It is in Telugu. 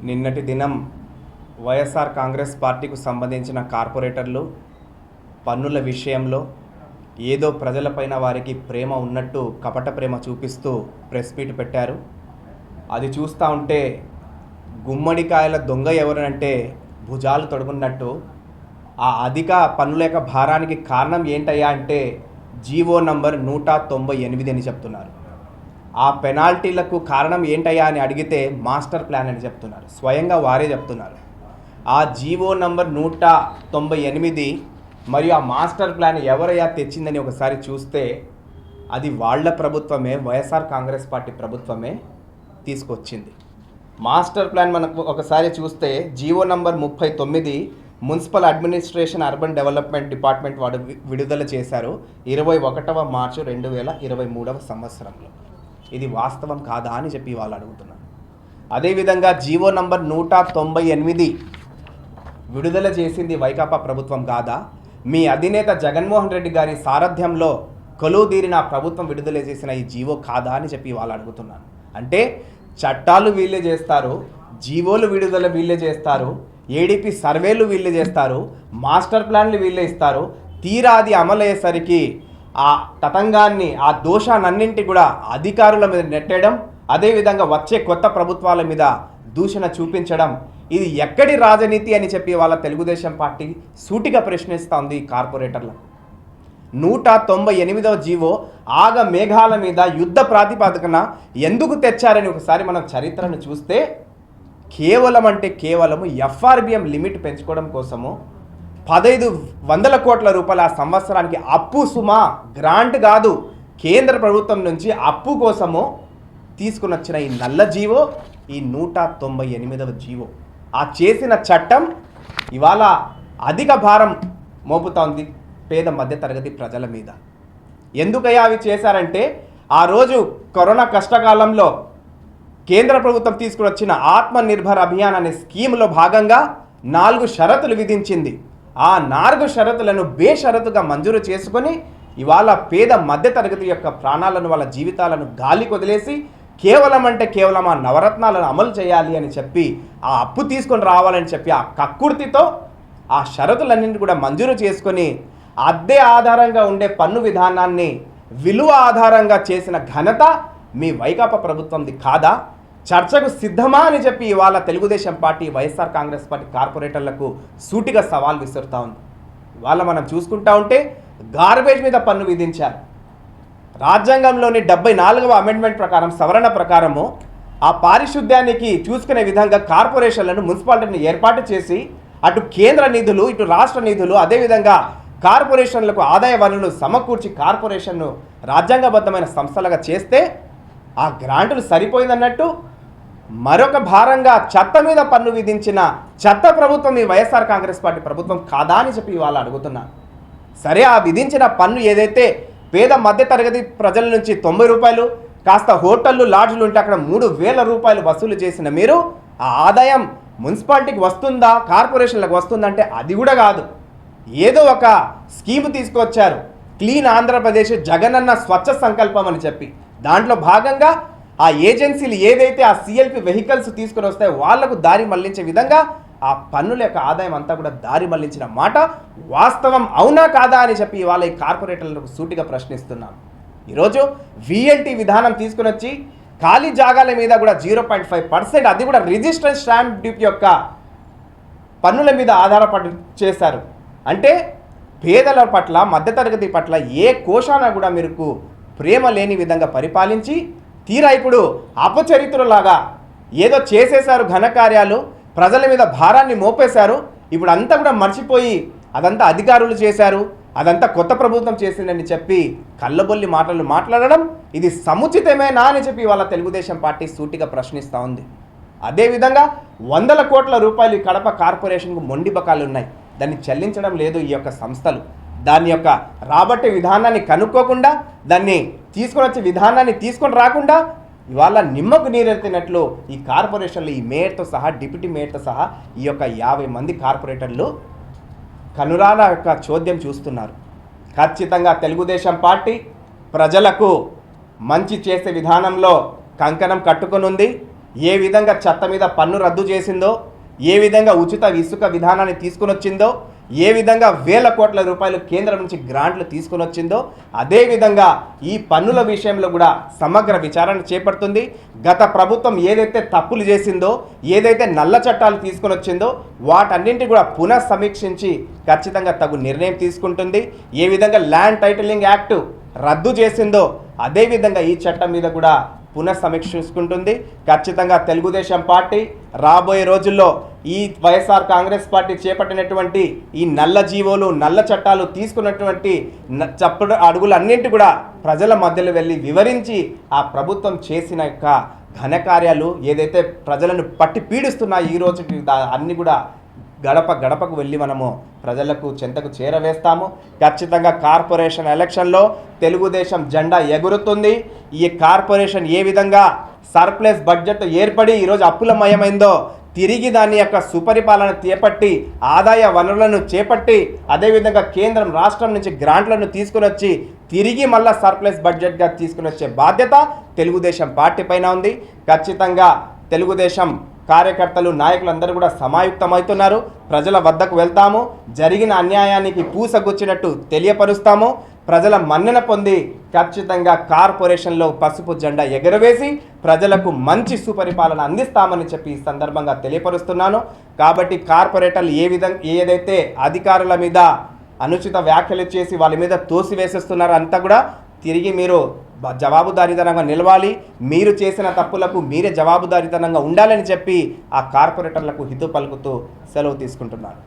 నిన్నటి దినం వైఎస్ఆర్ కాంగ్రెస్ పార్టీకి సంబంధించిన కార్పొరేటర్లు పన్నుల విషయంలో ఏదో ప్రజలపైన వారికి ప్రేమ ఉన్నట్టు కపట ప్రేమ చూపిస్తూ ప్రెస్ మీట్ పెట్టారు. అది చూస్తూ ఉంటే గుమ్మడికాయల దొంగ ఎవరంటే భుజాలు తొడుగున్నట్టు. ఆ అధిక పన్నుల యొక్క భారానికి కారణం ఏంటయ్యా అంటే జీవో నంబర్ 198 అని చెప్తున్నారు. ఆ పెనాల్టీలకు కారణం ఏంటయ్యా అని అడిగితే మాస్టర్ ప్లాన్ అని చెప్తున్నారు. స్వయంగా వారే చెప్తున్నారు. ఆ జీవో నంబర్ 198 మరియు ఆ మాస్టర్ ప్లాన్ ఎవరయ్యా తెచ్చిందని ఒకసారి చూస్తే అది వాళ్ళ ప్రభుత్వమే, వైఎస్ఆర్ కాంగ్రెస్ పార్టీ ప్రభుత్వమే తీసుకొచ్చింది. మాస్టర్ ప్లాన్ మనకు ఒకసారి చూస్తే GO number 39 municipal administration urban development department వాడు విడుదల చేశారు 21 మార్చి 2023 సంవత్సరంలో. ఇది వాస్తవం కాదా అని చెప్పి వాళ్ళు అడుగుతున్నారు. అదేవిధంగా జీవో నంబర్ 198 విడుదల చేసింది వైకాపా ప్రభుత్వం కాదా? మీ అధినేత జగన్మోహన్ రెడ్డి గారి సారథ్యంలో కొలువుదీరిన ప్రభుత్వం విడుదల చేసిన ఈ జీవో కాదా అని చెప్పి వాళ్ళు అడుగుతున్నారు. అంటే చట్టాలు వీళ్ళే చేస్తారు, జీవోలు విడుదల వీళ్ళే చేస్తారు, ఏడీపీ సర్వేలు వీళ్ళే చేస్తారు, మాస్టర్ ప్లాన్లు వీళ్ళే ఇస్తారు. తీరా అది అమలయ్యేసరికి ఆ తతంగాన్ని, ఆ దోషాన్నింటి కూడా అధికారుల మీద నెట్టడం, అదేవిధంగా వచ్చే కొత్త ప్రభుత్వాల మీద దూషణ చూపించడం, ఇది ఎక్కడి రాజనీతి అని చెప్పి వాళ్ళ తెలుగుదేశం పార్టీ సూటిగా ప్రశ్నిస్తోంది. కార్పొరేటర్ల 198వ జీవో ఆగ మేఘాల మీద యుద్ధ ప్రాతిపదికన ఎందుకు తెచ్చారని ఒకసారి మనం చరిత్రను చూస్తే కేవలం ఎఫ్ఆర్బిఎం లిమిట్ పెంచుకోవడం కోసము 1500 కోట్ల రూపాయల ఆ సంవత్సరానికి అప్పు, సుమా గ్రాంట్ కాదు, కేంద్ర ప్రభుత్వం నుంచి అప్పు కోసము తీసుకుని వచ్చిన ఈ నల్ల జీవో ఈ 198వ జీవో. ఆ చేసిన చట్టం ఇవాళ అధిక భారం మోపుతోంది పేద మధ్యతరగతి ప్రజల మీద. ఎందుకయ్యా అవి చేశారంటే ఆ రోజు కరోనా కష్టకాలంలో కేంద్ర ప్రభుత్వం తీసుకుని వచ్చిన ఆత్మనిర్భర్ అభియాన్ అనే స్కీమ్లో భాగంగా 4 షరతులు విధించింది. ఆ 4 షరతులను బేషరతుగా మంజూరు చేసుకొని ఇవాళ పేద మధ్యతరగతి యొక్క ప్రాణాలను, వాళ్ళ జీవితాలను గాలికి వదిలేసి కేవలం ఆ నవరత్నాలను అమలు చేయాలి అని చెప్పి ఆ అప్పు తీసుకొని రావాలని చెప్పి ఆ కక్కుర్తితో ఆ షరతులన్నింటినీ కూడా మంజూరు చేసుకొని అద్దె ఆధారంగా ఉండే పన్ను విధానాన్ని విలువ ఆధారంగా చేసిన ఘనత మీ వైకాపా ప్రభుత్వంది కాదా? చర్చకు సిద్ధమా అని చెప్పి ఇవాళ తెలుగుదేశం పార్టీ, వైఎస్ఆర్ కాంగ్రెస్ పార్టీ కార్పొరేటర్లకు సూటిగా సవాల్ విసురుతూ ఉంది. ఇవాళ మనం చూసుకుంటా ఉంటే గార్బేజ్ మీద పన్ను విధించారు. రాజ్యాంగంలోని 74వ అమెండ్మెంట్ ప్రకారం, సవరణ ప్రకారము ఆ పారిశుద్ధ్యానికి చూసుకునే విధంగా కార్పొరేషన్లను, మున్సిపాలిటీని ఏర్పాటు చేసి అటు కేంద్ర నిధులు, ఇటు రాష్ట్ర నిధులు, అదేవిధంగా కార్పొరేషన్లకు ఆదాయ వనరులు సమకూర్చి కార్పొరేషన్ను రాజ్యాంగబద్ధమైన సంస్థలుగా చేస్తే ఆ గ్రాంటులు సరిపోయిందన్నట్టు మరొక భారంగా చెత్త మీద పన్ను విధించిన చెత్త ప్రభుత్వం ఈ వైఎస్ఆర్ కాంగ్రెస్ పార్టీ ప్రభుత్వం కాదా అని చెప్పి వాళ్ళు అడుగుతున్నారు. సరే, ఆ విధించిన పన్ను ఏదైతే పేద మధ్యతరగతి ప్రజల నుంచి 90 రూపాయలు, కాస్త హోటళ్ళు, లాడ్జ్లు ఉంటే అక్కడ 3000 రూపాయలు వసూలు చేసిన మీరు ఆ ఆదాయం మున్సిపాలిటీకి వస్తుందా, కార్పొరేషన్లకు వస్తుందంటే అది కూడా కాదు. ఏదో ఒక స్కీమ్ తీసుకొచ్చారు, క్లీన్ ఆంధ్రప్రదేశ్, జగనన్న స్వచ్ఛ సంకల్పం అని చెప్పి. దాంట్లో భాగంగా ఆ ఏజెన్సీలు ఏదైతే ఆ సిఎల్పి వెహికల్స్ తీసుకొని వస్తాయో వాళ్లకు దారి మళ్లించే విధంగా ఆ పన్నుల యొక్క ఆదాయం అంతా కూడా దారి మళ్లించిన మాట వాస్తవం అవునా కాదా అని చెప్పి ఇవాళ ఈ కార్పొరేటర్లకు సూటిగా ప్రశ్నిస్తున్నాం. ఈరోజు విఎల్టీ విధానం తీసుకుని వచ్చి ఖాళీ జాగాల మీద కూడా 0.5%, అది కూడా రిజిస్టర్ స్టాంప్ డ్యూటీ యొక్క పన్నుల మీద ఆధారపడి చేశారు. అంటే పేదల పట్ల, మధ్యతరగతి పట్ల ఏ కోశాన కూడా మీకు ప్రేమ లేని విధంగా పరిపాలించి తీరా ఇప్పుడు అపచరిత్రలాగా ఏదో చేసేశారు, ఘనకార్యాలు ప్రజల మీద భారాన్ని మోపేశారు. ఇప్పుడు అంతా కూడా మర్చిపోయి అదంతా అధికారులు చేశారు, అదంతా కొత్త ప్రభుత్వం చేసిందని చెప్పి కళ్ళబొల్లి మాటలు మాట్లాడడం ఇది సముచితమేనా అని చెప్పి వాళ్ళ తెలుగుదేశం పార్టీ సూటిగా ప్రశ్నిస్తూ ఉంది. అదేవిధంగా 100 కోట్ల రూపాయలు కడప కార్పొరేషన్కు మొండి బకాలు ఉన్నాయి, దాన్ని చెల్లించడం లేదు ఈ యొక్క సంస్థలు. దాని యొక్క రాబట్టే విధానాన్ని కనుక్కోకుండా, దాన్ని తీసుకొని వచ్చే విధానాన్ని తీసుకొని రాకుండా ఇవాళ నిమ్మకు నీరెత్తినట్లు ఈ కార్పొరేషన్లు, ఈ మేయర్తో సహా, డిప్యూటీ మేయర్తో సహా ఈ యొక్క 50 మంది కార్పొరేటర్లు కనురాల యొక్క చోద్యం చూస్తున్నారు. ఖచ్చితంగా తెలుగుదేశం పార్టీ ప్రజలకు మంచి చేసే విధానంలో కంకణం కట్టుకొని ఉంది. ఏ విధంగా చెత్త మీద పన్ను రద్దు చేసిందో, ఏ విధంగా ఉచిత ఇసుక విధానాన్ని తీసుకుని వచ్చిందో, ఏ విధంగా వేల కోట్ల రూపాయలు కేంద్రం నుంచి గ్రాంట్లు తీసుకుని వచ్చిందో, అదేవిధంగా ఈ పన్నుల విషయంలో కూడా సమగ్ర విచారణ చేపడుతుంది. గత ప్రభుత్వం ఏదైతే తప్పులు చేసిందో, ఏదైతే నల్ల చట్టాలు తీసుకుని వచ్చిందో వాటన్నింటినీ కూడా పునఃసమీక్షించి ఖచ్చితంగా తగు నిర్ణయం తీసుకుంటుంది. ఏ విధంగా ల్యాండ్ టైటిలింగ్ యాక్ట్ రద్దు చేసిందో అదేవిధంగా ఈ చట్టం మీద కూడా పునఃసమీక్షించుకుంటుంది. ఖచ్చితంగా తెలుగుదేశం పార్టీ రాబోయే రోజుల్లో ఈ వైఎస్ఆర్ కాంగ్రెస్ పార్టీ చేపట్టినటువంటి ఈ నల్ల జీవోలు, నల్ల చట్టాలు తీసుకున్నటువంటి చప్పుడు అడుగులన్నింటి కూడా ప్రజల మధ్యలో వెళ్ళి వివరించి ఆ ప్రభుత్వం చేసిన యొక్క ఘనకార్యాలు ఏదైతే ప్రజలను పట్టి పీడిస్తున్నాయి ఈ రోజుకి అన్నీ కూడా గడప గడపకు వెళ్ళి మనము ప్రజలకు చెంతకు చేరవేస్తాము. ఖచ్చితంగా కార్పొరేషన్ ఎలక్షన్లో తెలుగుదేశం జెండా ఎగురుతుంది. ఈ కార్పొరేషన్ ఏ విధంగా సర్ప్లస్ బడ్జెట్ ఏర్పడి ఈరోజు అప్పులమయమైందో తిరిగి దాని యొక్క సుపరిపాలన చేపట్టి, ఆదాయ వనరులను చేపట్టి, అదేవిధంగా కేంద్రం రాష్ట్రం నుంచి గ్రాంట్లను తీసుకుని వచ్చి తిరిగి మళ్ళా సర్ప్లస్ బడ్జెట్గా తీసుకుని వచ్చే బాధ్యత తెలుగుదేశం పార్టీ పైన ఉంది. ఖచ్చితంగా తెలుగుదేశం కార్యకర్తలు, నాయకులందరూ కూడా సమాయుక్తమవుతున్నారు. ప్రజల వద్దకు వెళ్తాము, జరిగిన అన్యాయానికి పూసగుచ్చినట్టు తెలియపరుస్తాము. ప్రజల మన్నన పొంది ఖచ్చితంగా కార్పొరేషన్లో పసుపు జెండా ఎగరవేసి ప్రజలకు మంచి సుపరిపాలన అందిస్తామని చెప్పి ఈ సందర్భంగా తెలియపరుస్తున్నాను. కాబట్టి కార్పొరేటర్లు ఏదైతే అధికారుల మీద అనుచిత వ్యాఖ్యలు చేసి వాళ్ళ మీద తోసివేసేస్తున్నారో అంతా కూడా తిరిగి మీరు జవాబుదారీతనంగా నిలవాలి. మీరు చేసిన తప్పులకు మీరే జవాబుదారీతనంగా ఉండాలని చెప్పి ఆ కార్పొరేటర్లకు హితవు పలుకుతూ సెలవు తీసుకుంటున్నారు.